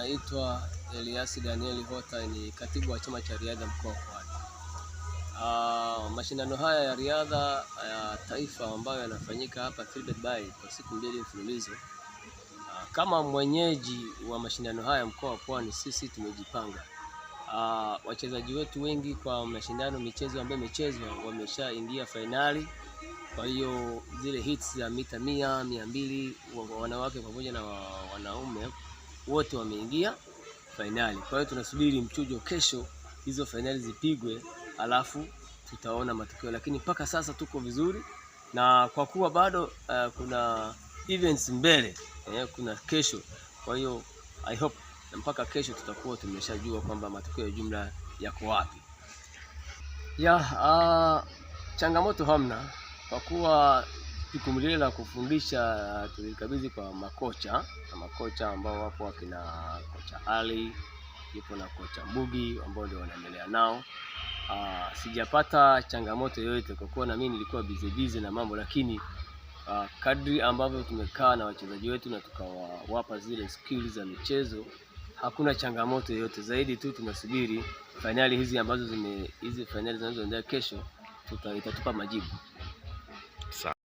naitwa Elias Daniel Hota, ni katibu wa chama cha riadha mkoa wa Pwani. Mashindano haya ya riadha ya taifa ambayo yanafanyika hapa Filbert Bayi kwa siku 2 mfululizo. Kama mwenyeji wa mashindano haya mkoa wa Pwani, sisi tumejipanga. Wachezaji wetu wengi kwa michezo ambayo imechezwa wameshaingia fainali. Kwa hiyo zile hits za mita 100, 200, wanawake pamoja na wanaume wote wameingia fainali. Kwa hiyo tunasubiri mchujo kesho hizo fainali zipigwe, alafu tutaona matokeo, lakini mpaka sasa tuko vizuri, na kwa kuwa bado kuna events mbele, kuna kesho. Kwa hiyo I hope mpaka kesho tutakuwa tumeshajua kwamba matokeo ya jumla yako wapi. Changamoto hamna, kwa kuwa jukumu lile la kufundisha tulikabidhi kwa makocha, na makocha ambao wapo wakina kocha Ali, yupo na kocha Mbugi ambao ndio wanaendelea nao. Sijapata changamoto yoyote kwa kuwa na mimi nilikuwa busy na mambo, lakini kadri ambavyo tumekaa na wachezaji wetu na tukawapa zile skills za michezo, hakuna changamoto yoyote. Zaidi tu tunasubiri finali hizi ambazo hizi finali zinazoendelea kesho, itatupa majibu.